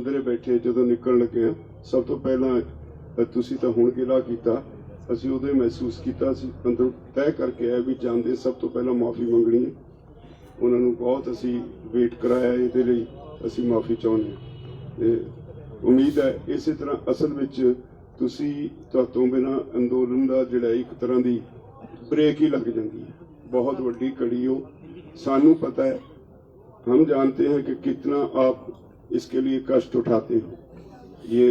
अंदर बैठे जो निकल लगे हैं, सब तो पहला तुसी तो हुण गिला कीता, असीं उदों महसूस किया, अंदरों तय करके आए भी जाते सब तो पहला माफ़ी मंगनी है। उन्होंने बहुत असी वेट कराया, ये असी माफ़ी चाहते। उम्मीद है इस तरह असल विच तुसी तो बिना अंदोलन का जिहड़ा एक तरह की ब्रेक ही लग जाती है, बहुत वड्डी कड़ी हो। सानू पता है, हम जानते हैं कि कितना आप इसके लिए कष्ट उठाते हो। ये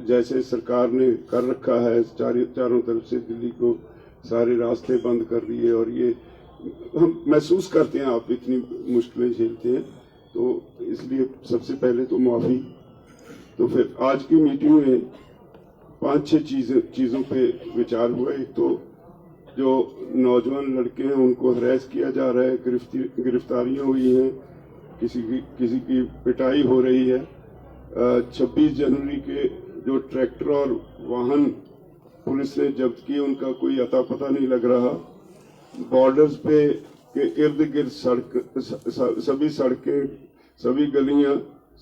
जैसे सरकार ने कर रखा है, चारों तरफ से दिल्ली को सारे रास्ते बंद कर दिए, और ये हम महसूस करते हैं आप इतनी मुश्किलें झेलते हैं, तो इसलिए सबसे पहले तो माफ़ी। तो फिर आज की मीटिंग में 5-6 चीज़ों पे विचार हुआ। एक तो जो नौजवान लड़के हैं उनको हरेस किया जा रहा है, गिरफ्तारियां हुई हैं, किसी की पिटाई हो रही है। 26 जनवरी के जो ट्रैक्टर और वाहन पुलिस ने जब्त किए, उनका कोई अता पता नहीं लग रहा। बॉर्डर्स पे के इर्द गिर्द सभी सड़कें, सभी गलियां,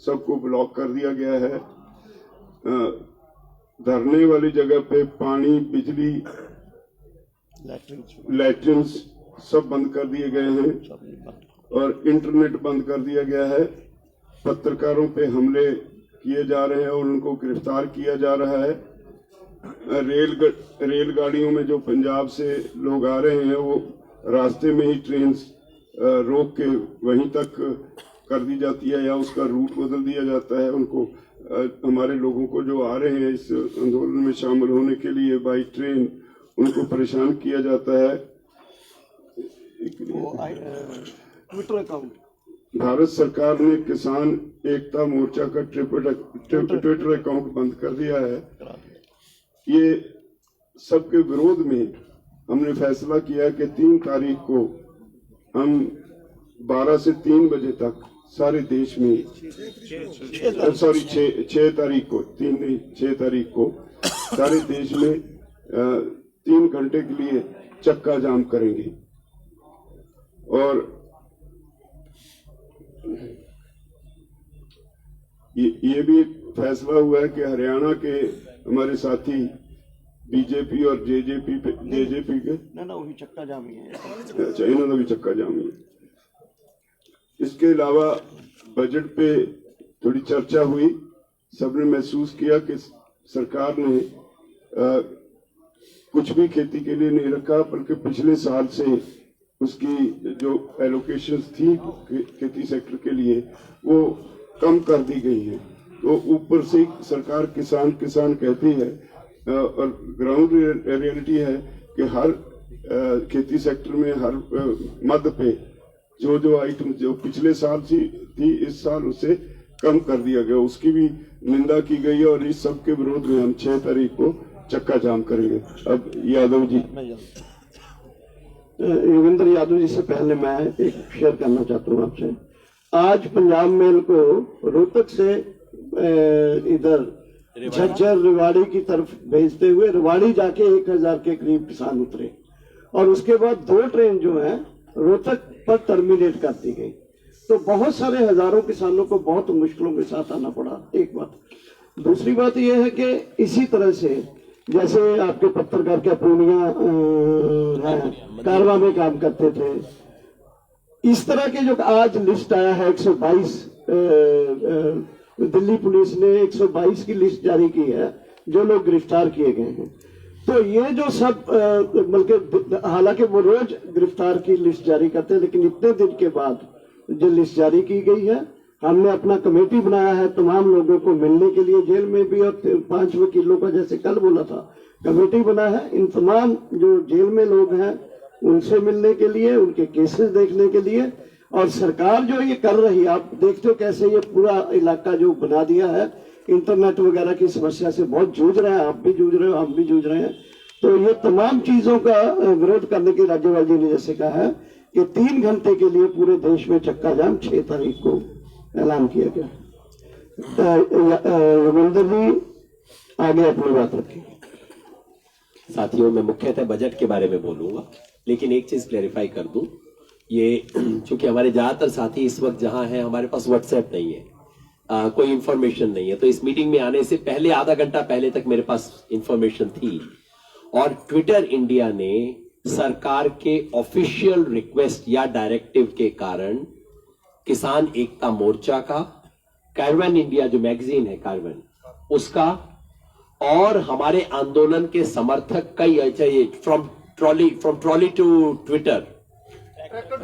सबको ब्लॉक कर दिया गया है। धरने वाली जगह पे पानी, बिजली, लैट्रिन्स सब बंद कर दिए गए हैं, और इंटरनेट बंद कर दिया गया है। पत्रकारों पे हमले किए जा रहे हैं और उनको गिरफ्तार किया जा रहा है। रेलगाड़ियों में जो पंजाब से लोग आ रहे हैं, वो रास्ते में ही ट्रेन रोक के वहीं तक कर दी जाती है, या उसका रूट बदल दिया जाता है। उनको हमारे लोगों को जो आ रहे हैं इस आंदोलन में शामिल होने के लिए बाई ट्रेन, उनको परेशान किया जाता है। ट्विटर अकाउंट, भारत सरकार ने किसान एकता मोर्चा का ट्विटर अकाउंट बंद कर दिया है। ये सबके विरोध में हमने फैसला किया कि 3 तारीख को हम 12 से 3 बजे तक सारे देश में, सॉरी 6 तारीख को, 3 नहीं 6 तारीख को सारे देश में 3 घंटे के लिए चक्का जाम करेंगे। और ये भी फैसला हुआ है कि हरियाणा के हमारे साथी बीजेपी और जेजेपी के ना वही चक्का जाम ही है। अच्छा, इन्होंने भी चक्का जाम ही है। इसके अलावा बजट पे थोड़ी चर्चा हुई। सबने महसूस किया कि सरकार ने कुछ भी खेती के लिए नहीं रखा, बल्कि पिछले साल से उसकी जो एलोकेशंस थी खेती सेक्टर के लिए, वो कम कर दी गई है। तो ऊपर से सरकार किसान किसान कहती है, और ग्राउंड रियलिटी है कि हर खेती सेक्टर में हर मद पे जो आइटम जो पिछले साल थी इस साल उसे कम कर दिया गया, उसकी भी निंदा की गई है। और इस सब के विरोध में हम 6 तारीख को चक्का जाम करेंगे। अब यादव जी, योगेंद्र यादव जी से पहले मैं एक शेयर करना चाहता हूँ आपसे। आज पंजाब मेल को रोहतक से इधर झज्जर रेवाड़ी की तरफ भेजते हुए रेवाड़ी जाके 1000 के करीब किसान उतरे, और उसके बाद 2 ट्रेन जो है रोहतक पर टर्मिनेट कर दी गई। तो बहुत सारे हजारों किसानों को बहुत मुश्किलों के साथ आना पड़ा, एक बात। दूसरी बात यह है कि इसी तरह से जैसे आपके पत्रकार क्या पूर्णिया कारवा में काम करते थे, इस तरह के जो आज लिस्ट आया है 122, दिल्ली पुलिस ने 122 की लिस्ट जारी की है जो लोग गिरफ्तार किए गए हैं। तो ये जो सब बल्कि हालांकि वो रोज गिरफ्तार की लिस्ट जारी करते हैं, लेकिन इतने दिन के बाद जो लिस्ट जारी की गई है, हमने अपना कमेटी बनाया है तमाम लोगों को मिलने के लिए, जेल में भी, और 5 वकीलों का जैसे कल बोला था कमेटी बना है इन तमाम जो जेल में लोग हैं उनसे मिलने के लिए, उनके केसेस देखने के लिए। और सरकार जो ये कर रही है, आप देखते हो कैसे ये पूरा इलाका जो बना दिया है, इंटरनेट वगैरह की समस्या से बहुत जूझ रहा है, आप भी जूझ रहे हो, हम भी जूझ रहे हैं। तो ये तमाम चीजों का विरोध करने के राज्यपाल जी ने जैसे कहा है कि 3 घंटे के लिए पूरे देश में चक्का जाम 6 तारीख को ऐलान किया गया। रविंद्र जी आगे अपनी बात रखें। साथियों, मैं मुख्यतः बजट के बारे में बोलूंगा, लेकिन एक चीज क्लेरिफाई कर दूं। ये चूंकि हमारे ज्यादातर साथी इस वक्त जहां हैं, हमारे पास व्हाट्सएप नहीं है, कोई इंफॉर्मेशन नहीं है। तो इस मीटिंग में आने से पहले आधा घंटा पहले तक मेरे पास इंफॉर्मेशन थी, और ट्विटर इंडिया ने सरकार के ऑफिशियल रिक्वेस्ट या डायरेक्टिव के कारण किसान एकता मोर्चा का, कार्बन इंडिया जो मैगजीन है कार्बन, उसका, और हमारे आंदोलन के समर्थक कई चाहिए, from trolley to Twitter,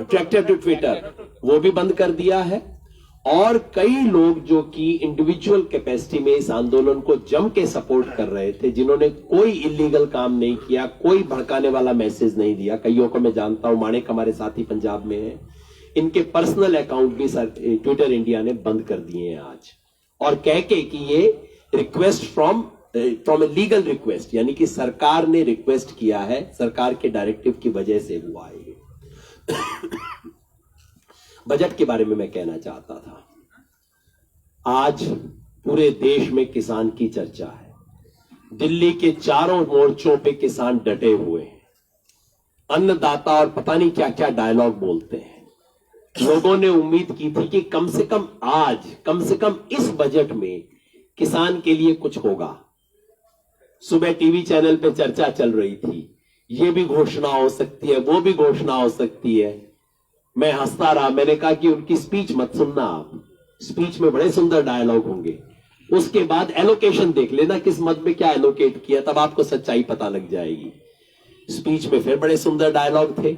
tractor to Twitter, वो भी बंद कर दिया है। और कई लोग जो कि इंडिविजुअल कैपेसिटी में इस आंदोलन को जम के सपोर्ट कर रहे थे, जिन्होंने कोई इलीगल काम नहीं किया, कोई भड़काने वाला मैसेज नहीं दिया, कईयों को मैं जानता हूं, माणिक हमारे साथी पंजाब में है, इनके पर्सनल अकाउंट भी ट्विटर इंडिया ने बंद कर दिए हैं आज, और कह के कि ये request from a legal request, यानी कि सरकार ने रिक्वेस्ट किया है, सरकार के डायरेक्टिव की वजह से हुआ है। बजट के बारे में मैं कहना चाहता था, आज पूरे देश में किसान की चर्चा है। दिल्ली के चारों मोर्चों पे किसान डटे हुए हैं, अन्नदाता और पता नहीं क्या क्या डायलॉग बोलते हैं। लोगों ने उम्मीद की थी कि कम से कम आज, कम से कम इस बजट में किसान के लिए कुछ होगा। सुबह टीवी चैनल पे चर्चा चल रही थी, ये भी घोषणा हो सकती है, वो भी घोषणा हो सकती है। मैं हंसता रहा, मैंने कहा कि उनकी स्पीच मत सुनना आप, स्पीच में बड़े सुंदर डायलॉग होंगे, उसके बाद एलोकेशन देख लेना किस मद में क्या एलोकेट किया, तब आपको सच्चाई पता लग जाएगी। स्पीच में फिर बड़े सुंदर डायलॉग थे।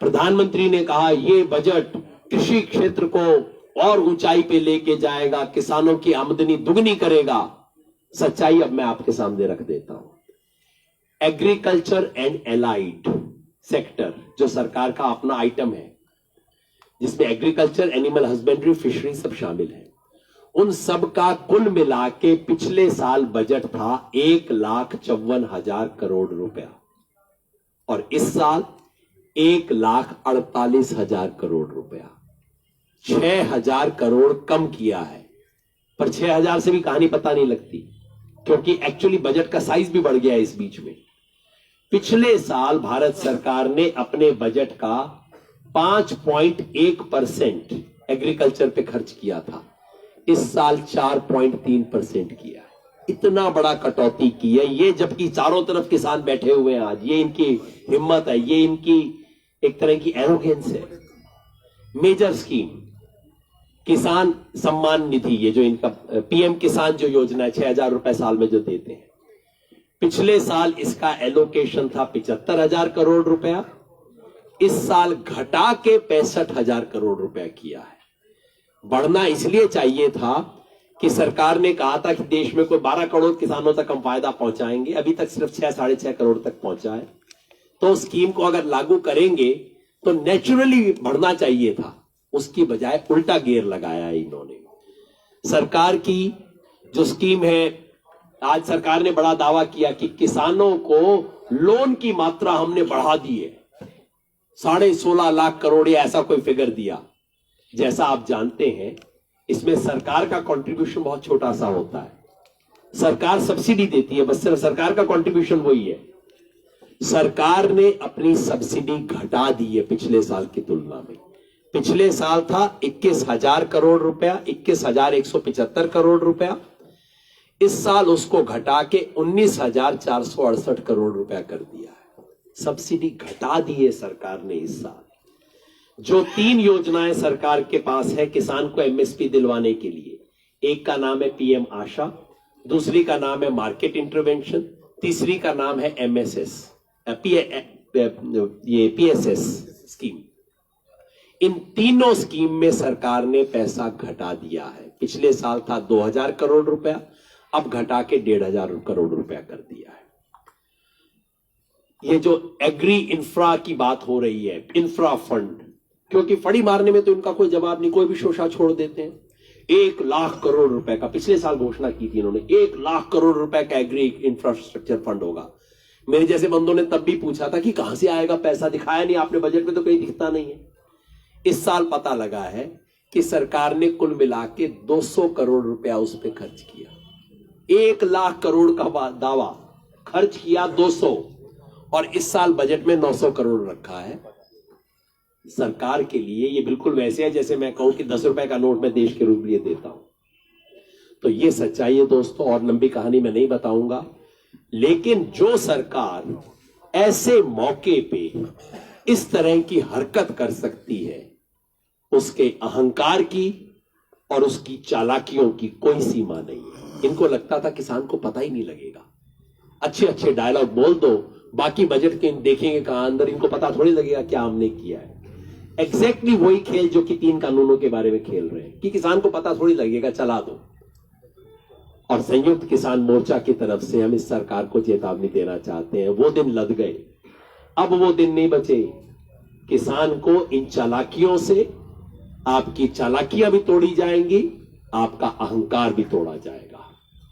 प्रधानमंत्री ने कहा ये बजट कृषि क्षेत्र को और ऊंचाई पे लेके जाएगा, किसानों की आमदनी दुगनी करेगा। सच्चाई अब मैं आपके सामने रख देता हूं। एग्रीकल्चर एंड एलाइड सेक्टर जो सरकार का अपना आइटम है, जिसमें एग्रीकल्चर, एनिमल हस्बेंड्री, फिशरी सब शामिल है, उन सब का कुल मिला के पिछले साल बजट था 1,54,000 करोड़ रुपया, और इस साल 1,48,000 करोड़ रुपया, 6,000 करोड़ कम किया है। पर 6,000 से भी कहानी पता नहीं लगती, क्योंकि एक्चुअली बजट का साइज भी बढ़ गया है इस बीच में। पिछले साल भारत सरकार ने अपने बजट का 5.1% एग्रीकल्चर पे खर्च किया था, इस साल 4.3% किया है। इतना बड़ा कटौती की है ये, जबकि चारों तरफ किसान बैठे हुए हैं आज। ये इनकी हिम्मत है, ये इनकी एक तरह की एरोगेंस है। मेजर स्कीम किसान सम्मान निधि, ये जो इनका पीएम किसान जो योजना है, 6,000 रुपए साल में जो देते हैं, पिछले साल इसका एलोकेशन था 75,000 करोड़ रुपया, इस साल घटा के 65,000 करोड़ रुपया किया है। बढ़ना इसलिए चाहिए था कि सरकार ने कहा था कि देश में कोई 12 करोड़ किसानों तक हम फायदा पहुंचाएंगे, अभी तक सिर्फ 6-6.5 करोड़ तक पहुंचा है। तो स्कीम को अगर लागू करेंगे तो नेचुरली बढ़ना चाहिए था, उसकी बजाय उल्टा गियर लगाया है इन्होंने। सरकार की जो स्कीम है, आज सरकार ने बड़ा दावा किया कि किसानों को लोन की मात्रा हमने बढ़ा दी है, 16.5 लाख करोड़ या ऐसा कोई फिगर दिया। जैसा आप जानते हैं, इसमें सरकार का कंट्रीब्यूशन बहुत छोटा सा होता है। सरकार सब्सिडी देती है, बस सिर्फ सरकार का कंट्रीब्यूशन वही है। सरकार ने अपनी सब्सिडी घटा दी है पिछले साल की तुलना में। पिछले साल था 21,000 करोड़ रुपया, 21,175 करोड़ रुपया, इस साल उसको घटा के 19,468 करोड़ रुपया कर दिया है। सब्सिडी घटा दी है सरकार ने इस साल। जो 3 योजनाएं सरकार के पास है किसान को एमएसपी दिलवाने के लिए, एक का नाम है पीएम आशा, दूसरी का नाम है मार्केट इंटरवेंशन, तीसरी का नाम है एमएसएस, ये पीएसएस स्कीम। इन तीनों स्कीम में सरकार ने पैसा घटा दिया है। पिछले साल था 2,000 करोड़ रुपया, अब घटा के 1,500 करोड़ रुपया कर दिया है। ये जो एग्री इंफ्रा की बात हो रही है, इंफ्रा फंड, क्योंकि फड़ी मारने में तो इनका कोई जवाब नहीं, कोई भी शोषा छोड़ देते हैं। 1 लाख करोड़ रुपए का पिछले साल घोषणा की थी इन्होंने, 1 लाख करोड़ रुपए का एग्री इंफ्रास्ट्रक्चर फंड होगा। मेरे जैसे बंदों ने तब भी पूछा था कि कहां से आएगा पैसा, दिखाया नहीं आपने बजट में, तो कहीं दिखता नहीं है। इस साल पता लगा है कि सरकार ने कुल मिला के 200 करोड़ रुपया उस पर खर्च किया। 1 लाख करोड़ का दावा, खर्च किया 200, और इस साल बजट में 900 करोड़ रखा है सरकार के लिए। ये बिल्कुल वैसे है जैसे मैं कहूं कि 10 रुपए का नोट मैं देश के रूप लिए देता हूं। तो ये सच्चाई है दोस्तों, और लंबी कहानी मैं नहीं बताऊंगा। लेकिन जो सरकार ऐसे मौके पे इस तरह की हरकत कर सकती है, उसके अहंकार की और उसकी चालाकियों की कोई सीमा नहीं है। इनको लगता था किसान को पता ही नहीं लगेगा, अच्छे अच्छे डायलॉग बोल दो, बाकी बजट के देखेंगे कहां अंदर, इनको पता थोड़ी लगेगा क्या हमने किया है। एग्जैक्टली वही खेल जो कि 3 कानूनों के बारे में खेल रहे हैं कि किसान को पता थोड़ी लगेगा, चला दो। और संयुक्त किसान मोर्चा की तरफ से हम इस सरकार को चेतावनी देना चाहते हैं, वो दिन लद गए, अब वो दिन नहीं बचे। किसान को इन चालाकियों से, आपकी चालाकियां भी तोड़ी जाएंगी, आपका अहंकार भी तोड़ा जाएगा।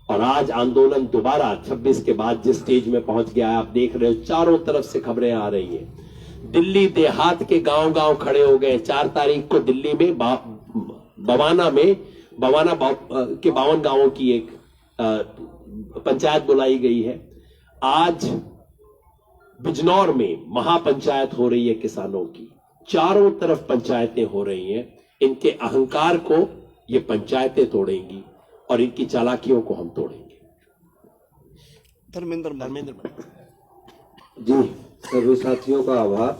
और आज आंदोलन दोबारा 26 के बाद जिस स्टेज में पहुंच गया है, आप देख रहे हो चारों तरफ से खबरें आ रही हैं। दिल्ली देहात के गांव गांव खड़े हो गए। 4 तारीख को दिल्ली में बवाना के 52 गांवों की एक पंचायत बुलाई गई है। आज बिजनौर में महापंचायत हो रही है किसानों की, चारों तरफ पंचायतें हो रही हैं। इनके अहंकार को ये पंचायतें तोड़ेंगी और इनकी चालाकियों को हम तोड़ेंगे। धर्मेंद्र जी, सभी साथियों का आभार।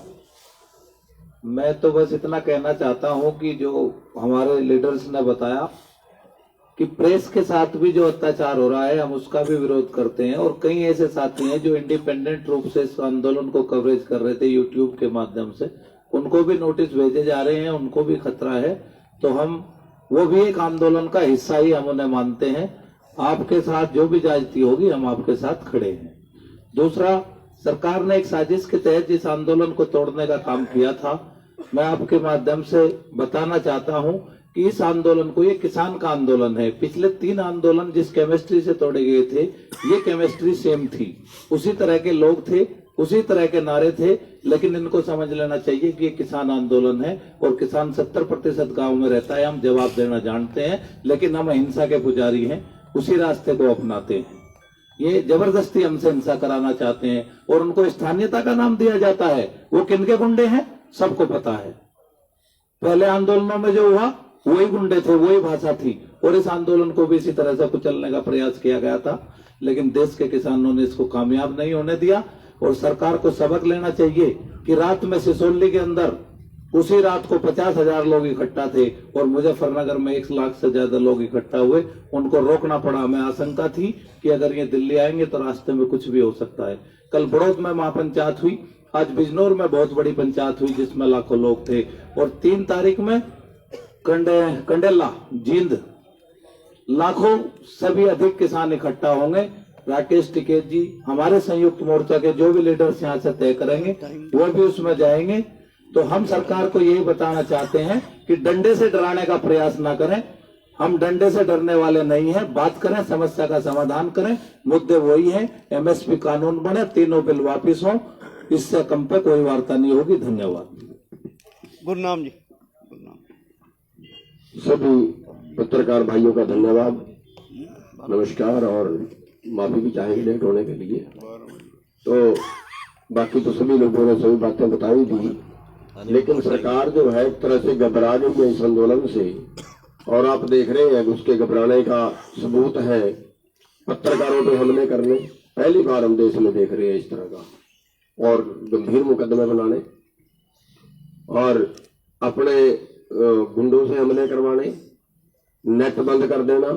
मैं तो बस इतना कहना चाहता हूं कि जो हमारे लीडर्स ने बताया कि प्रेस के साथ भी जो अत्याचार हो रहा है, हम उसका भी विरोध करते हैं। और कई ऐसे साथी हैं जो इंडिपेंडेंट रूप से इस आंदोलन को कवरेज कर रहे थे यूट्यूब के माध्यम से, उनको भी नोटिस भेजे जा रहे हैं, उनको भी खतरा है। तो हम वो भी एक आंदोलन का हिस्सा ही हम उन्हें मानते हैं। आपके साथ जो भी ज्यादती होगी, हम आपके साथ खड़े हैं। दूसरा, सरकार ने एक साजिश के तहत इस आंदोलन को तोड़ने का काम किया था। मैं आपके माध्यम से बताना चाहता हूं कि इस आंदोलन को, ये किसान का आंदोलन है। पिछले 3 आंदोलन जिस केमिस्ट्री से तोड़े गए थे, ये केमिस्ट्री सेम थी, उसी तरह के लोग थे, उसी तरह के नारे थे। लेकिन इनको समझ लेना चाहिए कि ये किसान आंदोलन है और किसान 70% गांव में रहता है। हम जवाब देना जानते हैं, लेकिन हम हिंसा के पुजारी हैं, उसी रास्ते को अपनाते हैं। ये जबरदस्ती हमसे हिंसा कराना चाहते हैं और उनको स्थानीयता का नाम दिया जाता है। वो किनके गुंडे हैं सबको पता है। पहले आंदोलनों में जो हुआ वही गुंडे थे, वही भाषा थी, और इस आंदोलन को भी इसी तरह से कुचलने का प्रयास किया गया था। लेकिन देश के किसानों ने इसको कामयाब नहीं होने दिया। और सरकार को सबक लेना चाहिए कि रात में सिसोली के अंदर उसी रात को 50,000 लोग इकट्ठा थे और मुजफ्फरनगर में 1 लाख से ज्यादा लोग इकट्ठा हुए, उनको रोकना पड़ा। हमें आशंका थी कि अगर ये दिल्ली आएंगे तो रास्ते में कुछ भी हो सकता है। कल बड़ौद में महापंचायत हुई, आज बिजनौर में बहुत बड़ी पंचायत हुई जिसमें लाखों लोग थे। और 3 तारीख में कंडेला, जींद, लाखों सभी अधिक किसान इकट्ठा होंगे। राकेश टिकैत जी, हमारे संयुक्त मोर्चा के जो भी लीडर्स यहाँ से तय करेंगे वो भी उसमें जाएंगे। तो हम सरकार को यही बताना चाहते हैं कि डंडे से डराने का प्रयास ना करें। हम डंडे से डरने वाले नहीं हैं। बात करें, समस्या का समाधान करें। मुद्दे वही हैं, एमएसपी कानून बने, 3 बिल वापिस हो, इससे कम पे कोई वार्ता नहीं होगी। धन्यवाद। गुरनाम जी। सभी पत्रकार भाइयों का धन्यवाद, नमस्कार, और माफी भी चाहेंगे लेट होने के लिए। तो बाकी तो सभी लोगों ने सभी बातें बताई दी, लेकिन सरकार जो है एक तरह से घबरा गई है इस आंदोलन से। और आप देख रहे हैं उसके घबराने का सबूत है पत्रकारों पे हमले करने। पहली बार हम देश में देख रहे हैं इस तरह का, और गंभीर मुकदमे बनाने और अपने गुंडों से हमले करवाने, नेट बंद कर देना।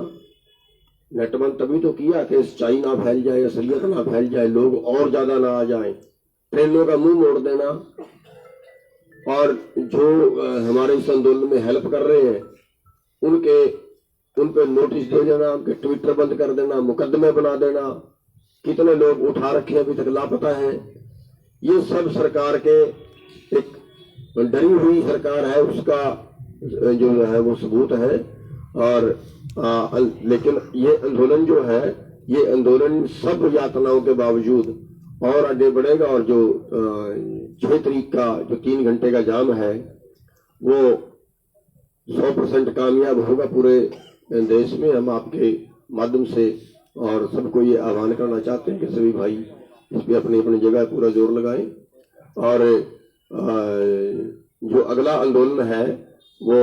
नेट बंद तभी तो किया कि सच्चाई ना फैल जाए, असलियत ना फैल जाए, लोग और ज्यादा ना आ जाएं। ट्रेनों का मुंह मोड़ देना, और जो हमारे इस आंदोलन में हेल्प कर रहे हैं उन पे नोटिस दे देना, उनके ट्विटर बंद कर देना, मुकदमे बना देना। कितने लोग उठा रखे अभी तक लापता हैं। ये सब सरकार के, एक डरी हुई सरकार है, उसका जो है वो सबूत है। और लेकिन ये आंदोलन जो है, ये आंदोलन सब यातनाओं के बावजूद और आगे बढ़ेगा। और जो 6 तारीख का जो 3 घंटे का जाम है वो 100% कामयाब होगा पूरे देश में। हम आपके माध्यम से और सबको ये आह्वान करना चाहते हैं कि सभी भाई इस पर अपनी अपनी जगह पूरा जोर लगाएं। और जो अगला आंदोलन है वो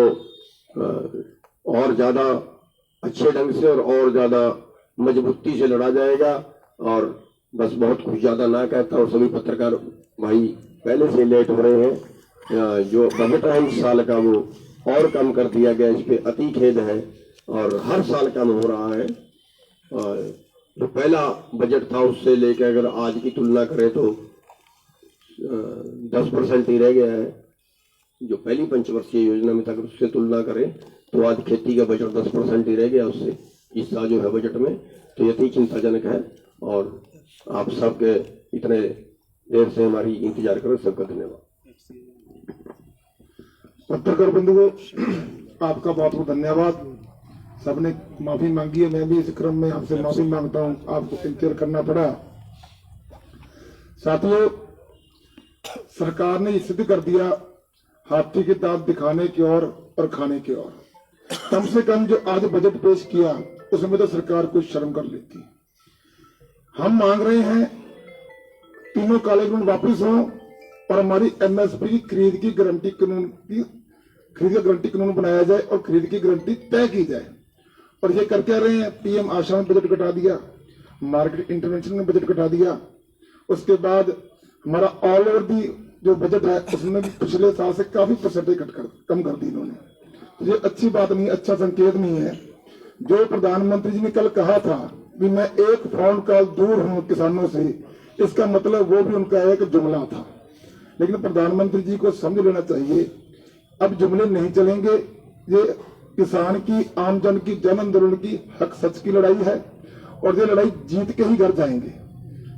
और ज्यादा अच्छे ढंग से और ज्यादा मजबूती से लड़ा जाएगा। और बस बहुत कुछ ज्यादा ना कहता, और सभी पत्रकार भाई पहले से लेट हो रहे हैं। जो बजट है इस साल का वो और कम कर दिया गया, इस पे अति खेद है, और हर साल कम हो रहा है। और जो पहला बजट था उससे लेकर अगर आज की तुलना करें तो 10% ही रह गया है। जो पहली पंचवर्षीय योजना में था अगर उससे तुलना करें तो आज खेती का बजट 10% ही रह गया उससे इस साल जो है बजट में, तो यही चिंताजनक है। और आप सबके इतने देर से हमारी इंतजार करें, सबका धन्यवाद। पत्रकार बंधुओं, आपका बहुत बहुत धन्यवाद। सबने माफी मांगी है, मैं भी इस क्रम में आपसे माफी मांगता हूं, आपको इंतजार करना पड़ा। साथियों, सरकार ने सिद्ध कर दिया हाथी के दांत दिखाने की ओर और खाने की ओर। कम से कम जो आज बजट पेश किया उसमें तो सरकार कुछ शर्म कर लेती। हम मांग रहे हैं तीनों काले कानून वापस हो और हमारी एमएसपी की खरीद की गारंटी कानून बनाया जाए और खरीद की गारंटी तय की जाए। और ये कर क्या रहे हैं, पीएम आशा में बजट घटा दिया, मार्केट इंटरवेंशन में बजट घटा दिया, उसके बाद हमारा ऑल ओवर दी जो बजट है उसमें भी पिछले साल से काफी परसेंटेज कम कर दी इन्होंने। तो ये अच्छी बात नहीं, अच्छा संकेत नहीं है। जो प्रधानमंत्री जी ने कल कहा था कि मैं एक फोन कॉल दूर हूं किसानों से, इसका मतलब वो भी उनका एक जुमला था। लेकिन प्रधानमंत्री जी को समझ लेना चाहिए अब जुमले नहीं चलेंगे। ये किसान की, आमजन की, जन आंदोलन की हक सच की लड़ाई है और ये लड़ाई जीत के ही घर जाएंगे।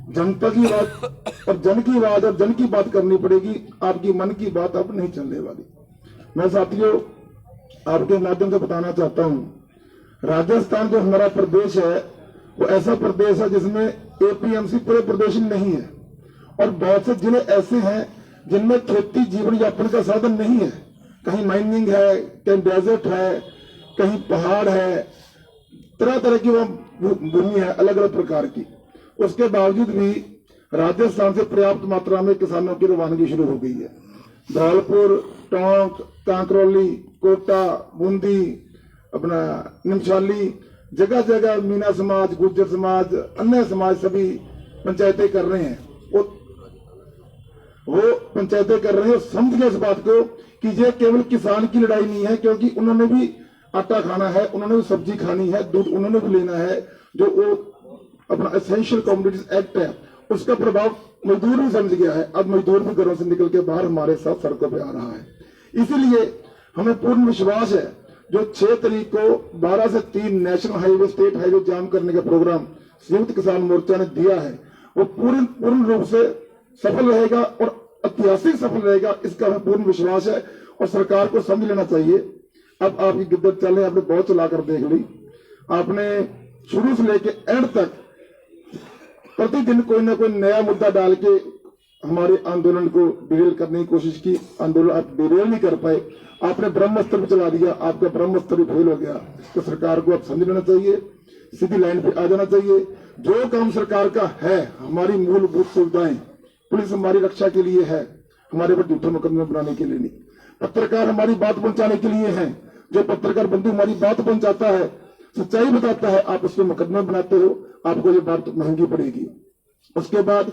जनता की आवाज और जन की आवाज और जन की बात करनी पड़ेगी, आपकी मन की बात अब नहीं चलने वाली। मैं साथियों आपके माध्यम से बताना चाहता हूं, राजस्थान जो हमारा प्रदेश है वो ऐसा प्रदेश है जिसमें एपीएमसी पूरे प्रदेश में नहीं है और बहुत से जिले ऐसे हैं जिनमें खेती जीवन यापन का साधन नहीं है। कहीं माइनिंग है, कहीं डेजर्ट है, कहीं पहाड़ है, तरह तरह की वह भूमि है अलग अलग प्रकार की। उसके बावजूद भी राजस्थान से पर्याप्त मात्रा में किसानों की रवानगी शुरू हो गई है। धौलपुर, टोंक, कांकरौली, कोटा, बूंदी, अपना निमशाली, जगह जगह मीना समाज, गुर्जर समाज, अन्य समाज सभी पंचायतें कर रहे हैं। वो पंचायतें कर रहे हैं, समझ गए इस बात को कि ये केवल किसान की लड़ाई नहीं है, क्योंकि उन्होंने भी आटा खाना है, उन्होंने भी सब्जी खानी है, दूध उन्होंने भी लेना है। जो वो अपना एसेंशियल कमोडिटीज एक्ट है उसका प्रभाव मजदूर भी समझ गया है। अब मजदूर भी घरों से निकल के बाहर हमारे साथ सड़कों पे आ रहा है। इसीलिए हमें पूर्ण विश्वास है जो 6 तारीख को 12 से 3 नेशनल हाईवे, स्टेट हाईवे जाम करने का प्रोग्राम संयुक्त किसान मोर्चा ने दिया है वो पूर्ण रूप से सफल रहेगा और ऐतिहासिक सफल रहेगा, इसका हमें पूर्ण विश्वास है। और सरकार को समझ लेना चाहिए अब आपकी गिद्दत चले, आपने बहुत चलाकर देख ली। आपने शुरू से लेके एंड तक प्रतिदिन कोई ना कोई नया मुद्दा डाल के हमारे आंदोलन को डिरेल करने की कोशिश की। आंदोलन आप डिरेल नहीं कर पाए, आपने ब्रह्मास्त्र भी चला दिया, आपका ब्रह्मास्त्र भी फेल हो गया। तो सरकार को अब समझ लेना चाहिए, सीधी लाइन पे आ जाना चाहिए। जो काम सरकार का है, हमारी मूलभूत सुविधाएं, पुलिस हमारी रक्षा के लिए है, हमारे पर झूठे मुकदमे बनाने के लिए नहीं। पत्रकार हमारी बात पहुंचाने के लिए है। जो पत्रकार बंधु हमारी बात पहुंचाता है, सच्चाई बताता है, आप उसके मुकदमे बनाते हो, आपको ये बात महंगी पड़ेगी। उसके बाद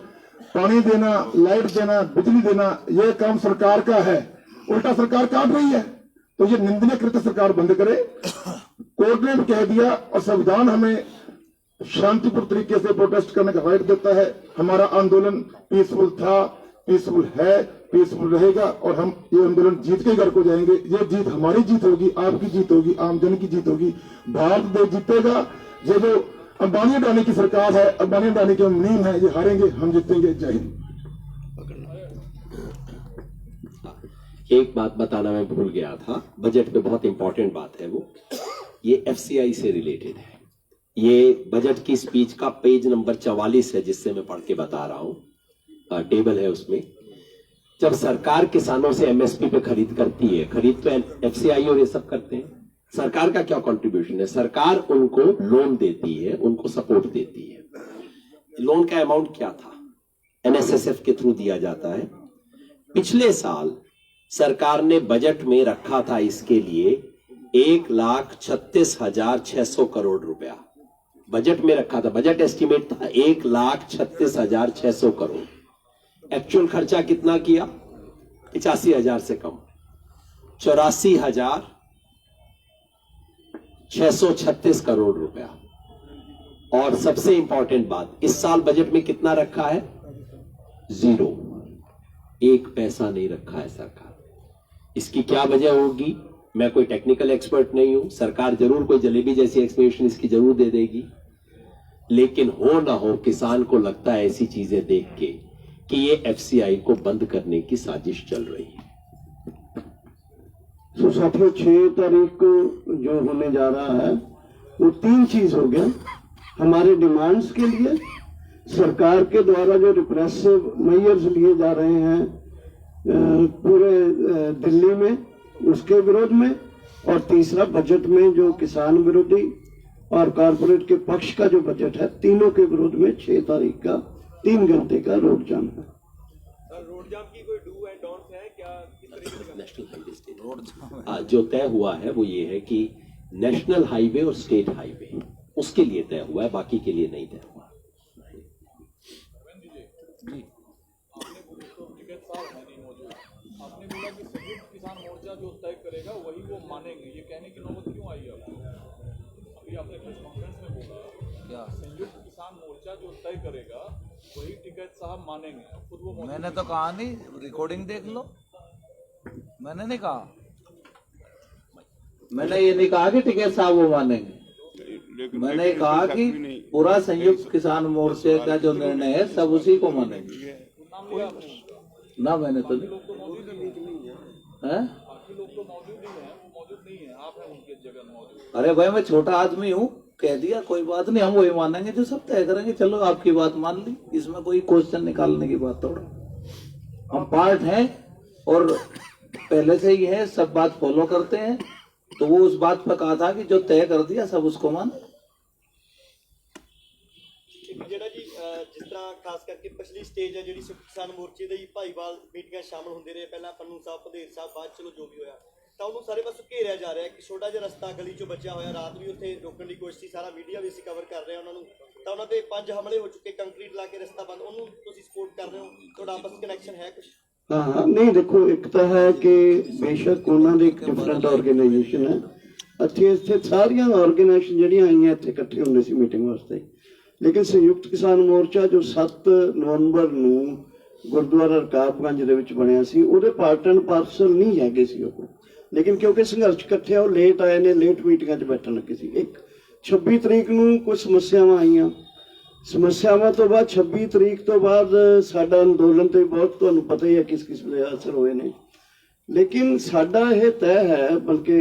पानी देना, लाइट देना, बिजली देना, यह काम सरकार का है, उल्टा सरकार काट रही है। तो ये निंदनीय कृत्य सरकार बंद करे। कोर्ट ने भी कह दिया और संविधान हमें शांतिपूर्ण तरीके से प्रोटेस्ट करने का राइट देता है। हमारा आंदोलन पीसफुल था, पीसफुल है, पीसफुल रहेगा और हम ये आंदोलन जीत के घर को जाएंगे। ये जीत हमारी जीत होगी, आपकी जीत होगी, आमजन की जीत होगी। भारत देश जीतेगा। ये जो अंबानी अडानी की सरकार है, अंबानी अडानी की मुनीम है, ये हारेंगे, हम जीतेंगे। जय हिंद। एक बात बताना मैं भूल गया था, बजट में बहुत इंपॉर्टेंट बात है वो, ये एफसीआई से रिलेटेड है। ये बजट की स्पीच का पेज नंबर 44 है जिससे मैं पढ़ के बता रहा हूं, टेबल है उसमें। जब सरकार किसानों से एमएसपी पे खरीद करती है, खरीद तो एफसीआई और ये सब करते हैं, सरकार का क्या कंट्रीब्यूशन है? सरकार उनको लोन देती है, उनको सपोर्ट देती है। लोन का अमाउंट क्या था? एनएसएसएफ के थ्रू दिया जाता है। पिछले साल सरकार ने बजट में रखा था इसके लिए 1,36,600 करोड़ रुपया बजट में रखा था। बजट एस्टिमेट था 1,36,600 करोड़। एक्चुअल खर्चा कितना किया? 85,000 से कम, 84,636 करोड़ रुपया। और सबसे इंपॉर्टेंट बात, इस साल बजट में कितना रखा है? 0, 1 पैसा नहीं रखा है सरकार। इसकी क्या वजह होगी? मैं कोई टेक्निकल एक्सपर्ट नहीं हूं, सरकार जरूर कोई जलेबी जैसी एक्सप्लेनेशन इसकी जरूर दे देगी, लेकिन हो ना हो किसान को लगता है ऐसी चीजें देख के कि ये एफसीआई को बंद करने की साजिश चल रही है। तो साथियों 6 तारीख को जो होने जा रहा है वो 3 चीज हो गया। हमारे डिमांड्स के लिए सरकार के द्वारा जो रिप्रेसिव मेजर्स लिए जा रहे हैं पूरे दिल्ली में, उसके विरोध में, और तीसरा बजट में जो किसान विरोधी और कॉरपोरेट के पक्ष का जो बजट है, तीनों के विरोध में 6 तारीख का 3 घंटे का रोड जाम है। रोड जाम की कोई डू एंड डोंट है क्या? किस तरीके से नेशनल हाईवे रोड जो तय हुआ है वो ये है कि नेशनल हाईवे और स्टेट हाईवे उसके लिए तय हुआ है, बाकी के लिए नहीं तय हुआ। आपने बोला कि संयुक्त किसान मोर्चा जो तय करेगा वही वो मानेंगे, ये कहने की नौबत क्यों आई है? अभी आपने प्रेस कॉन्फ्रेंस में बोला क्या संयुक्त किसान मोर्चा जो तय करेगा वही टिकैत साहब मानेंगे, खुद वो मैंने तो कहा नहीं, रिकॉर्डिंग देख लो, मैंने नहीं कहा, मैंने ये नहीं कहा कि टिकैत साहब वो मानेंगे। मैंने कहा कि पूरा संयुक्त किसान मोर्चे का जो निर्णय है सब उसी को मानेंगे। ना मैंने तो नहीं, बाकी लोग तो मौजूद नहीं है, वो मौजूद नहीं है, आप हैं उनके जगह मौजूद। अरे भाई मैं छोटा आदमी हूँ, कह दिया कोई बात नहीं, हम वही मानेंगे जो सब तय करेंगे। चलो आपकी बात मान ली, इसमें कोई क्वेश्चन निकालने की बात थोड़ा। हम पार्ट हैं और पहले से ही है, सब बात फॉलो करते हैं, तो वो उस बात पर कहा था कि जो तय कर दिया सब उसको माने। ਜਿਹੜਾ ਜੀ ਜਿਸ ਤਰ੍ਹਾਂ ਖਾਸ ਕਰਕੇ ਪਿਛਲੀ ਸਟੇਜ ਹੈ ਜਿਹੜੀ ਕਿਸਾਨ ਮੋਰਚੇ ਦੇ ਭਾਈਵਾਲ ਮੀਟਿੰਗਾਂ ਸ਼ਾਮਲ ਹੁੰਦੇ ਰਹੇ, ਪਹਿਲਾਂ ਪੰਨੂ ਸਾਹਿਬ, ਭਦੇਰ ਸਾਹਿਬ, ਬਾਅਦ ਚਲੋ ਜੋ ਵੀ ਹੋਇਆ, ਤਾਂ ਉਹਨੂੰ ਸਾਰੇ ਪਾਸੋਂ ਘੇਰਿਆ ਜਾ ਰਿਹਾ ਕਿ ਛੋਟਾ ਜਿਹਾ ਰਸਤਾ ਗਲੀ ਚੋਂ ਬਚਿਆ ਹੋਇਆ, ਰਾਤ ਵੀ ਉੱਥੇ ਰੋਕਣ ਦੀ ਕੋਸ਼ਿਸ਼ ਸੀ, ਸਾਰਾ ਮੀਡੀਆ ਵੀ ਅਸੀਂ ਕਵਰ ਕਰ ਰਹੇ ਹਾਂ ਉਹਨਾਂ ਨੂੰ, ਤਾਂ ਉਹਨਾਂ ਤੇ 5 ਹਮਲੇ ਹੋ ਚੁੱਕੇ, ਕੰਕਰੀਟ ਲਾ ਕੇ ਰਸਤਾ ਬੰਦ, ਉਹਨੂੰ ਤੁਸੀਂ ਸਪੋਰਟ ਕਰ ਰਹੇ ਹੋ? ਤੁਹਾਡਾ ਆਪਸ ਵਿੱਚ ਕਨੈਕਸ਼ਨ ਹੈ ਕੁਝ? हाँ नहीं, देखो एक तो है कि बेशक उन्होंने एक डिफरेंट ऑर्गेनाइजेशन है, ਇੱਥੇ ਸਾਰੀਆਂ ਆਰਗੇਨਾਈਜੇਸ਼ਨ ਜਿਹੜੀਆਂ ਆਈਆਂ ਇੱਥੇ ਇਕੱਠੇ ਹੁੰਦੇ ਸੀ ਮੀਟਿੰਗ ਵਾਸਤੇ, ਲੇਕਿਨ ਸੰਯੁਕਤ ਕਿਸਾਨ ਮੋਰਚਾ ਜੋ 7 ਨਵੰਬਰ ਨੂੰ ਗੁਰਦੁਆਰਾ ਰਕਾਬਗੰਜ ਦੇ ਵਿੱਚ ਬਣਿਆ ਸੀ, ਉਹਦੇ ਪਾਰਟ ਐਂਡ ਪਾਰਸਲ ਨਹੀਂ ਹੈਗੇ ਸੀ ਉਹ, ਲੇਕਿਨ ਕਿਉਂਕਿ ਸੰਘਰਸ਼ ਇਕੱਠੇ ਉਹ ਲੇਟ ਆਏ ਨੇ, ਲੇਟ ਮੀਟਿੰਗਾਂ 'ਚ ਬੈਠਣ ਲੱਗੇ ਸੀ। ਇੱਕ 26 ਤਰੀਕ ਨੂੰ ਕੁਝ ਸਮੱਸਿਆਵਾਂ ਆਈਆਂ, ਸਮੱਸਿਆਵਾਂ ਤੋਂ ਬਾਅਦ 26 ਤਰੀਕ ਤੋਂ ਬਾਅਦ ਸਾਡਾ ਅੰਦੋਲਨ ਤੇ ਬਹੁਤ ਤੁਹਾਨੂੰ ਪਤਾ ਹੀ ਹੈ ਕਿਸ ਕਿਸਮ ਦੇ ਅਸਰ ਹੋਏ ਨੇ, ਲੇਕਿਨ ਸਾਡਾ ਇਹ ਤੈਅ ਹੈ, ਬਲਕਿ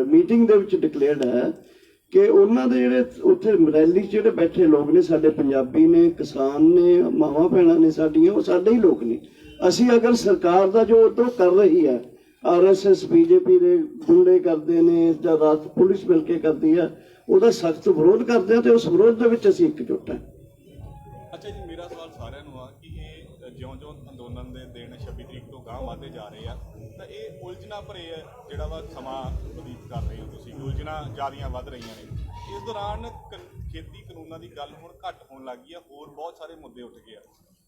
ਮੀਟਿੰਗ ਦੇ ਵਿੱਚ ਡਿਕਲੇਅਰਡ ਹੈ ਕਿ ਉਹਨਾਂ ਦੇ ਜਿਹੜੇ ਉੱਥੇ ਰੈਲੀ 'ਚ ਜਿਹੜੇ ਬੈਠੇ ਲੋਕ ਨੇ, ਸਾਡੇ ਪੰਜਾਬੀ ਨੇ, ਕਿਸਾਨ ਨੇ, ਮਾਵਾਂ ਭੈਣਾਂ ਨੇ ਸਾਡੀਆਂ, ਉਹ ਸਾਡੇ ਹੀ ਲੋਕ ਨੇ। ਅਸੀਂ ਅਗਰ ਸਰਕਾਰ ਦਾ ਜੋ ਉਦੋਂ ਕਰ ਰਹੀ ਹੈ, RSS BJP ਦੇ ਗੁੰਡੇ ਕਰਦੇ ਨੇ ਜਾਂ ਰਾਤ ਪੁਲਿਸ ਮਿਲ ਕੇ ਕਰਦੀ ਹੈ, ਉਹਦਾ ਸਖਤ ਵਿਰੋਧ ਕਰਦੇ ਆ ਤੇ ਉਸ ਵਿਰੋਧ ਦੇ ਵਿੱਚ ਅਸੀਂ ਇਕਜੁੱਟ ਹਾਂ। ਅੱਛਾ ਜੀ, ਮੇਰਾ ਸਵਾਲ ਸਾਰਿਆਂ ਨੂੰ ਆ ਕਿ ਇਹ ਜਿਉਂ-ਜਿਉਂ ਅੰਦੋਲਨ ਦੇ ਦਿਨ 26 ਤਰੀਕ ਤੋਂ ਗਾਂਹ ਵਧਦੇ ਜਾ ਰਹੇ ਆ, ਤਾਂ ਇਹ ਉਲਝਣਾ ਭਰੇ ਜਿਹੜਾ ਵਾ ਸਮਾਂ ਬਤੀਤ ਕਰ ਰਹੇ ਹੋ ਤੁਸੀਂ, ਉਲਝਣਾ ਜ਼ਿਆਦੀਆਂ ਵੱਧ ਰਹੀਆਂ ਨੇ। ਇਸ ਦੌਰਾਨ ਖੇਤੀ ਕਾਨੂੰਨਾਂ ਦੀ ਗੱਲ ਹੁਣ ਘੱਟ ਹੋਣ ਲੱਗ ਗਈ ਆ, ਹੋਰ ਬਹੁਤ ਸਾਰੇ ਮੁੱਦੇ ਉੱਠ ਗਏ ਆ,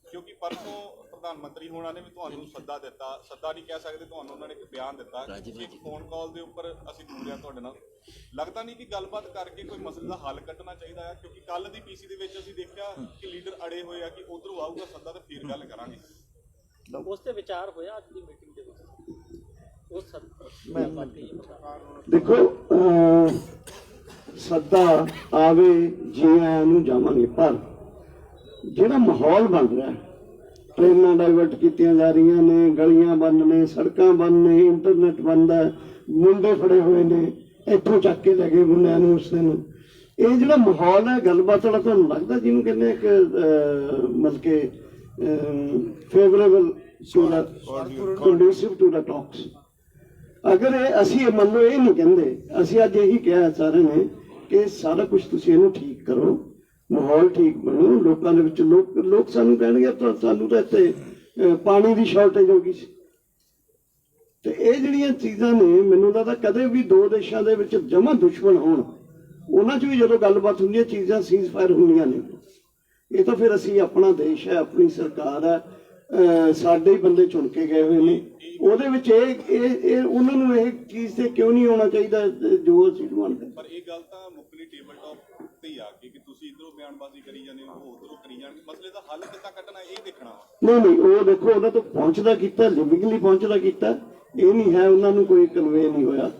ਕਿਉਂਕਿ ਪਰਸੋਂ ਪ੍ਰਧਾਨ ਮੰਤਰੀ ਹੋਣਾ ਨੇ ਵੀ ਤੁਹਾਨੂੰ ਸੱਦਾ ਦਿੱਤਾ, ਸੱਦਾ ਨਹੀਂ ਕਹਿ ਸਕਦੇ, ਤੁਹਾਨੂੰ ਉਹਨਾਂ ਨੇ ਇੱਕ ਬਿਆਨ ਦਿੱਤਾ, ਇੱਕ ਫੋਨ ਕਾਲ ਦੇ ਉੱਪਰ ਅਸੀਂ ਜੁੜਿਆ ਤੁਹਾਡੇ ਨਾਲ। ਲੱਗਦਾ ਨਹੀਂ ਕਿ ਗੱਲਬਾਤ ਕਰਕੇ ਕੋਈ ਮਸਲੇ ਦਾ ਹੱਲ ਕੱਢਣਾ ਚਾਹੀਦਾ ਹੈ, ਕਿਉਂਕਿ ਕੱਲ ਦੀ PC ਦੇ ਵਿੱਚ ਅਸੀਂ ਦੇਖਿਆ ਕਿ ਲੀਡਰ ਅੜੇ ਹੋਏ ਆ ਕਿ ਉਧਰੋਂ ਆਊਗਾ ਸੱਦਾ ਤੇ ਫਿਰ ਗੱਲ ਕਰਾਂਗੇ। ਉਸ ਤੇ ਵਿਚਾਰ ਹੋਇਆ ਅੱਜ ਦੀ ਮੀਟਿੰਗ ਦੇ ਵਿੱਚ? ਦੇਖੋ ਸੱਦਾ ਆਵੇ ਜੀ ਆਇਆਂ ਨੂੰ ਜਾਵਾਂਗੇ, ਪਰ ਜਿਹੜਾ ਮਾਹੌਲ ਬਣ ਰਿਹਾ, ਟ੍ਰੇਨਾਂ ਡਾਇਵਰਟ ਕੀਤੀਆਂ ਜਾ ਰਹੀਆਂ ਨੇ, ਗਲੀਆਂ ਬੰਦ ਨੇ, ਸੜਕਾਂ ਬੰਦ ਨੇ, ਇੰਟਰਨੈਟ ਬੰਦ ਹੈ, ਮੁੰਡੇ ਫੜੇ ਹੋਏ ਨੇ, ਇੱਥੋਂ ਚੱਕ ਕੇ ਲੈ ਗਏ ਮੁੰਡਿਆਂ ਨੂੰ ਉਸ ਦਿਨ। ਇਹ ਜਿਹੜਾ ਮਾਹੌਲ ਹੈ ਗੱਲਬਾਤ ਵਾਲਾ, ਤੁਹਾਨੂੰ ਲੱਗਦਾ ਜਿਹਨੂੰ ਕਹਿੰਦੇ ਇੱਕ ਮਤਲਬ ਕਿ favourable to the conducive to the talks, ਅਗਰ ਇਹ ਅਸੀਂ ਮੰਨ ਲਓ ਇਹ ਨਹੀਂ ਕਹਿੰਦੇ, ਅਸੀਂ ਅੱਜ ਇਹੀ ਕਿਹਾ ਸਾਰਿਆਂ ਨੇ ਕਿ ਸਾਰਾ ਕੁਝ ਤੁਸੀਂ ਇਹਨੂੰ ਠੀਕ ਕਰੋ, ਮਾਹੌਲ ਠੀਕ ਬਣੋ, ਲੋਕਾਂ ਦੇ ਵਿੱਚ ਲੋਕ ਸਾਨੂੰ ਕਹਿਣਗੇ ਸਾਨੂੰ ਤਾਂ ਇੱਥੇ ਪਾਣੀ ਦੀ ਸ਼ਾਰਟੇਜ ਹੋ ਗਈ ਸੀ, ਤੇ ਇਹ ਜਿਹੜੀਆਂ ਚੀਜ਼ਾਂ ਨੇ ਮੈਨੂੰ ਲੱਗਦਾ ਕਦੇ ਵੀ ਦੋ ਦੇਸ਼ਾਂ ਦੇ ਵਿੱਚ ਜਮਾ ਦੁਸ਼ਮਣ ਹੋਣ ਉਹਨਾਂ 'ਚ ਵੀ ਜਦੋਂ ਗੱਲਬਾਤ ਹੁੰਦੀ ਹੈ ਚੀਜ਼ਾਂ ਸੀਜ਼ ਫਾਇਰ ਹੁੰਦੀਆਂ ਨੇ। ਇਹ ਤਾਂ ਫਿਰ ਅਸੀਂ ਆਪਣਾ ਦੇਸ਼ ਹੈ, ਆਪਣੀ ਸਰਕਾਰ ਹੈ, ਸਾਡੇ ਹੀ ਬੰਦੇ ਚੁਣ ਕੇ ਗਏ ਹੋਏ ਨੇ, ਉਹਦੇ ਵਿੱਚ ਇਹ ਉਹਨਾਂ ਨੂੰ ਇਹ ਚੀਜ਼ ਤੇ ਕਿਉਂ ਨਹੀਂ ਆਉਣਾ ਚਾਹੀਦਾ ਜੋ ਅਸੀਂ ਮੰਨਦੇ। ਪਰ ਇਹ ਗੱਲ ਤਾਂ ਮੁੱਕਲੀ ਟੇਬਲ ਟਾਪ ਤੇ ਹੀ ਆ ਗਈ ਕਿ ਤੁਸੀਂ ਇਧਰੋਂ ਬਿਆਨਬਾਜ਼ੀ ਕਰੀ ਜਾਂਦੇ ਹੋ, ਉਹ ਉਧਰੋਂ ਕਰੀ ਜਾਣਗੇ। ਮਸਲੇ ਦਾ ਹੱਲ ਕਿੱਦਾਂ ਕੱਢਣਾ ਇਹ ਦੇਖਣਾ। ਨਹੀਂ ਉਹ ਦੇਖੋ ਉਹਨਾਂ ਤੋਂ ਪਹੁੰਚਦਾ ਕੀਤਾ, ਲਿਵਿੰਗਲੀ ਪਹੁੰਚਦਾ ਕੀਤਾ, ਇਹ ਨਹੀਂ ਹੈ ਉਹਨਾਂ ਨੂੰ ਕੋਈ ਕਨਵੇ ਨਹੀਂ ਹੋਇਆ।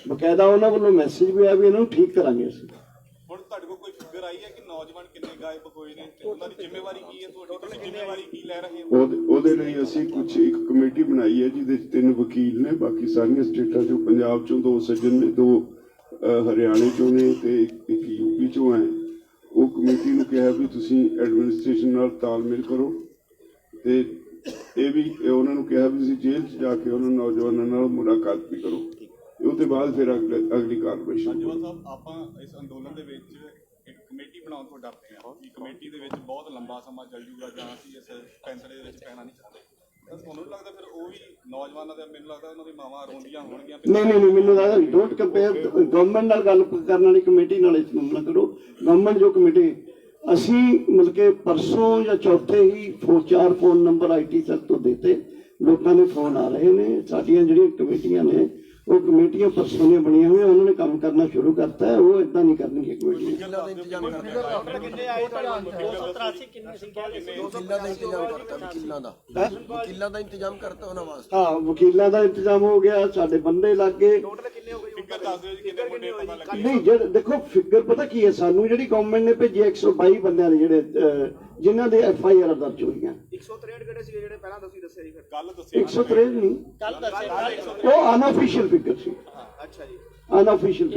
ਬਕਾਇਦਾ ਉਹਨਾਂ ਵੱਲੋਂ ਮੈਸੇਜ ਵੀ ਆਇਆ ਵੀ ਇਹਨਾਂ ਨੂੰ ਠੀਕ ਕਰਾਂਗੇ ਅਸੀਂ। ਹੁਣ ਤੁਹਾਡੇ ਕੋਲ ਕੋਈ ਫਿਗਰ ਆਈ ਹੈ ਕਿ ਨੌਜਵਾਨ ਕਿੰਨੇ ਗਾਇਬ ਹੋਏ ਨੇ ਤੇ ਉਹਨਾਂ ਦੀ ਜ਼ਿੰਮੇਵਾਰੀ ਕੀ ਹੈ ਤੁਹਾਡੀ? ਤੁਸੀਂ ਜ਼ਿੰਮੇਵਾਰੀ ਕੀ ਲੈ ਰਹੇ ਹੋ? ਉਹਦੇ ਲਈ ਅਸੀਂ ਇੱਕ ਕਮੇਟੀ ਬਣਾਈ ਹੈ ਜਿਹਦੇ 'ਚ 3 ਵਕੀਲ ਨੇ, ਬਾਕੀ ਸਾਰੀਆਂ ਸਟੇਟਾਂ 'ਚੋਂ, ਪੰਜਾਬ 'ਚੋਂ 2 ਸੱਜਣ ਨੇ, 2 ਹਰਿਆਣੇ 'ਚੋਂ ਨੇ ਤੇ ਇੱਕ ਯੂਪੀ 'ਚੋਂ ਹੈ। ਉਹ ਕਮੇਟੀ ਨੂੰ ਕਿਹਾ ਵੀ ਤੁਸੀਂ ਐਡਮਿਨਿਸਟ੍ਰੇਸ਼ਨ ਨਾਲ ਤਾਲਮੇਲ ਕਰੋ ਤੇ ਇਹ ਵੀ ਉਹਨਾਂ ਨੂੰ ਕਿਹਾ ਵੀ ਤੁਸੀਂ ਜੇਲ੍ਹ 'ਚ ਜਾ ਕੇ ਉਹਨਾਂ ਨੌਜਵਾਨਾਂ ਨਾਲ ਮੁਲਾਕਾਤ ਵੀ ਕਰੋ। ਉਹਦੇ ਬਾਅਦ ਫਿਰ ਅਗਲੀ ਕਾਰਵਾਈ ਸ਼ੁਰੂ। ਜਵਾਬ ਸਾਹਿਬ, ਆਪਾਂ ਇਸ ਅੰਦੋਲਨ ਦੇ ਵਿੱਚ ਇੱਕ ਕਮੇਟੀ ਬਣਾਉਣ ਤੋਂ ਡਰਦੇ ਹਾਂ ਕਿ ਕਮੇਟੀ ਦੇ ਵਿੱਚ ਬਹੁਤ ਲੰਬਾ ਸਮਾਂ ਚੱਲ ਜੂਗਾ ਜਾਂ ਅਸੀਂ ਇਸ ਫੈਸਲੇ ਦੇ ਵਿੱਚ ਪੈਣਾ ਨਹੀਂ ਚਾਹੁੰਦੇ। ਤਾਂ ਤੁਹਾਨੂੰ ਲੱਗਦਾ ਫਿਰ ਉਹ ਵੀ ਨੌਜਵਾਨਾਂ ਦੇ, ਮੈਨੂੰ ਲੱਗਦਾ ਉਹਨਾਂ ਦੀ ਮਾਵਾਂ ਰੋਂਦੀਆਂ ਹੋਣਗੀਆਂ। ਨਹੀਂ ਮੈਨੂੰ ਲੱਗਦਾ ਡੋਂਟ ਕੰਪੇਅਰ ਗਵਰਨਮੈਂਟ ਨਾਲ ਗੱਲ ਕਰਨ ਵਾਲੀ ਕਮੇਟੀ ਨਾਲ ਇਸ ਨੂੰ ਨਾ ਕਰੋ। ਗਵਰਨਮੈਂਟ ਜੋ ਕਮੇਟੀ ਅਸੀਂ ਮਤਲਬ ਕਿ ਪਰਸੋਂ ਜਾਂ ਚੌਥੇ ਹੀ 4 ਫੋਨ ਨੰਬਰ IT ਸੈੱਲ ਤੋਂ ਦਿੱਤੇ, ਲੋਕਾਂ ਦੇ ਫੋਨ ਆ ਰਹੇ ਨੇ। ਸਾਡੀਆਂ ਜਿਹੜੀਆਂ ਕਮੇਟੀਆਂ ਨੇ ਉਹ ਕਮੇਟੀਆਂ ਪਰਸੋਂ ਦੀਆਂ ਬਣੀਆਂ ਹੋਈਆਂ, ਉਹਨਾਂ ਨੇ ਕੰਮ ਕਰਨਾ ਸ਼ੁਰੂ ਕਰਤਾ ਹੈ। ਉਹ ਇਦਾਂ ਨਹੀਂ ਕਰਨਗੇ ਕਮੇਟੀਆਂ। ਕਿੰਨੇ ਆਏ ਤੁਹਾਡੇ 283 ਕਿੰਨੀ ਸੰਖਿਆ ਦੇ ਵਕੀਲਾਂ ਦਾ ਇੰਤਜ਼ਾਮ ਕਰਤਾ ਉਹਨਾਂ ਵਾਸਤੇ। ਹਾਂ, ਵਕੀਲਾਂ ਦਾ ਇੰਤਜ਼ਾਮ ਹੋ ਗਿਆ, ਸਾਡੇ ਬੰਦੇ ਲੱਗ ਗਏ। ਟੋਟਲ ਕਿੰਨੇ ਹੋ ਗਏ? ਫਿਗਰ ਦੱਸ ਦਿਓ ਜੀ, ਕਿੰਨੇ ਮੁੰਡੇ ਪਤਾ ਲੱਗੇ? ਨਹੀਂ ਜਿਹੜੇ ਦੇਖੋ ਫਿਗਰ ਪਤਾ ਕੀ ਹੈ, ਸਾਨੂੰ ਜਿਹੜੀ ਗਵਰਨਮੈਂਟ ਨੇ ਭੇਜੀ 122 ਬੰਦਿਆਂ ਦੇ ਜਿਹੜੇ ਜਿਨ੍ਹਾਂ ਦੇ FIR ਦਰਜ ਹੋਈਆਂ। 163 ਕਿਹੜੇ ਸੀ ਜਿਹੜੇ ਪਹਿਲਾਂ ਤੁਸੀਂ ਦੱਸਿਆ ਸੀ? ਫਿਰ ਕੱਲ ਦੱਸਿਆ 163 ਨਹੀਂ, ਕੱਲ ਦੱਸਿਆ ਉਹ ਅਨਅਫੀਸ਼ੀਅਲ ਫਿਗਰ ਸੀ। ਅੱਛਾ ਜੀ। ਅਨਅਫੀਸ਼ੀਅਲ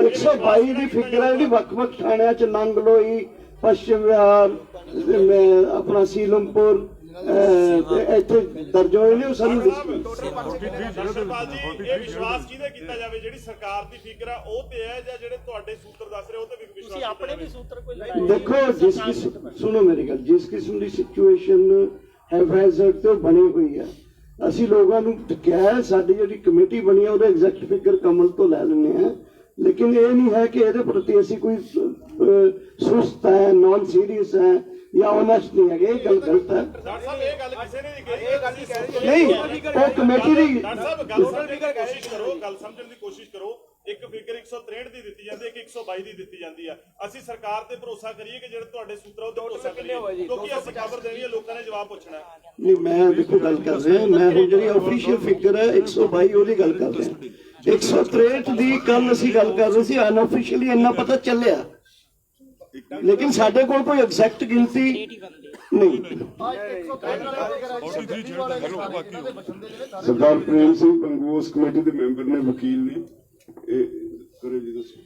122 ਦੀ ਫਿਗਰ ਹੈ ਜਿਹੜੀ ਵੱਖ-ਵੱਖ ਥਾਣਿਆਂ ਚ ਨੰਗਲੋਈ, ਪੱਛਮ ਵਿਹਾਰ, ਆਪਣਾ ਸੀਲਮਪੁਰ ਇੱਥੇ ਦਰਜ ਹੋਏ ਨੇ। ਉਹ ਸਾਨੂੰ ਦਰਸ਼ਨਪਾਲ ਜੀ, ਇਹ ਵਿਸ਼ਵਾਸ ਕਿਹਦੇ ਕੀਤਾ ਜਾਵੇ? ਜਿਹੜੀ ਸਰਕਾਰ ਦੀ ਫਿਕਰ ਆ ਉਹ ਤੇ ਹੈ ਜਾਂ ਜਿਹੜੇ ਤੁਹਾਡੇ ਸੂਤਰ ਦੱਸ ਰਹੇ ਉਹ ਤੇ ਵੀ ਵਿਸ਼ਵਾਸ? ਤੁਸੀਂ ਆਪਣੇ ਵੀ ਸੂਤਰ ਕੋਈ ਲਗਾਏ? ਦੇਖੋ ਜਿਸ ਕਿਸਮ, ਸੁਣੋ ਮੇਰੀ ਗੱਲ, ਜਿਸ ਕਿਸਮ ਦੀ ਸਿਚੁਏਸ਼ਨ ਹੈਫੈਜ਼ਰਡ ਤੇ ਬਣੀ ਹੋਈ ਹੈ, ਅਸੀਂ ਲੋਕਾਂ ਨੂੰ ਕਿਹਾ ਸਾਡੀ ਜਿਹੜੀ ਕਮੇਟੀ ਬਣੀ ਹੈ ਉਹਦਾ ਐਗਜ਼ੈਕਟ ਫਿਗਰ ਕਮਲ ਤੋਂ ਲੈ ਲੈਂਦੇ ਹਾਂ, ਲੇਕਿਨ ਇਹ ਨਹੀਂ ਹੈ ਕਿ ਇਹਦੇ ਪ੍ਰਤੀ ਅਸੀਂ ਕੋਈ ਸੁਸਤ ਹੈ, ਨॉन ਸੀਰੀਅਸ ਹੈ ਜਾਂ ਓਨੈਸਟ ਨਹੀਂ ਹੈਗੇ। ਇਹ ਗੱਲ ਗਲਤ ਹੈ। ਡਾਕਟਰ ਸਾਹਿਬ ਇਹ ਗੱਲ ਕਿਸੇ ਨੇ ਨਹੀਂ ਕਹੀ। ਇਹ ਗੱਲ ਨਹੀਂ ਕਹਿ ਰਹੀ ਨਹੀਂ, ਉਹ ਕਮੇਟੀ ਦੀ ਡਾਕਟਰ ਸਾਹਿਬ ਗੱਲ ਸਮਝਣ ਦੀ ਕੋਸ਼ਿਸ਼ ਕਰੋ, ਗੱਲ ਸਮਝਣ ਦੀ ਕੋਸ਼ਿਸ਼ ਕਰੋ। ਇੱਕ ਫਿਗਰ 163 ਦੀ ਦਿੱਤੀ ਜਾਂਦੀ ਹੈ, ਇੱਕ 122 ਦੀ ਦਿੱਤੀ ਜਾਂਦੀ ਹੈ। ਅਸੀਂ ਸਰਕਾਰ ਤੇ ਭਰੋਸਾ ਕਰੀਏ ਕਿ ਜਿਹੜੇ ਤੁਹਾਡੇ ਸੂਤਰ ਉਹ ਤੇ ਭਰੋਸਾ ਕਰੀਏ, ਕਿਉਂਕਿ ਅਸੀਂ ਖਬਰ ਦੇਣੀ ਹੈ, ਲੋਕਾਂ ਨੇ ਜਵਾਬ ਪੁੱਛਣਾ ਹੈ। ਨਹੀਂ, ਮੈਂ ਦੇਖੋ ਗੱਲ ਕਰ ਰਿਹਾ, ਮੈਂ ਹੁਣ ਜਿਹੜੀ ਆਫੀਸ਼ੀਅਲ ਫਿਗਰ ਹੈ 122 ਉਹਦੀ ਗੱਲ ਕਰ ਰਿਹਾ। 163 ਦੀ ਕੱਲ ਅਸੀਂ ਗੱਲ ਕਰ ਰਹੇ ਸੀ, ਅਨਆਫੀਸ਼ੀਅਲੀ ਇੰਨਾ ਪਤਾ ਚੱਲਿਆ, ਲੇਕਿਨ ਸਾਡੇ ਕੋਲ ਕੋਈ ਐਗਜ਼ੈਕਟ ਗਿਣਤੀ ਨਹੀਂ। ਸਰਦਾਰ ਪ੍ਰੇਮ ਸਿੰਘ ਪੰਗੂ ਉਸ ਕਮੇਟੀ ਦੇ ਮੈਂਬਰ ਨੇ, ਵਕੀਲ ਨੇ। ਇਹ ਕਰੇ ਜੀ ਦੱਸੋ।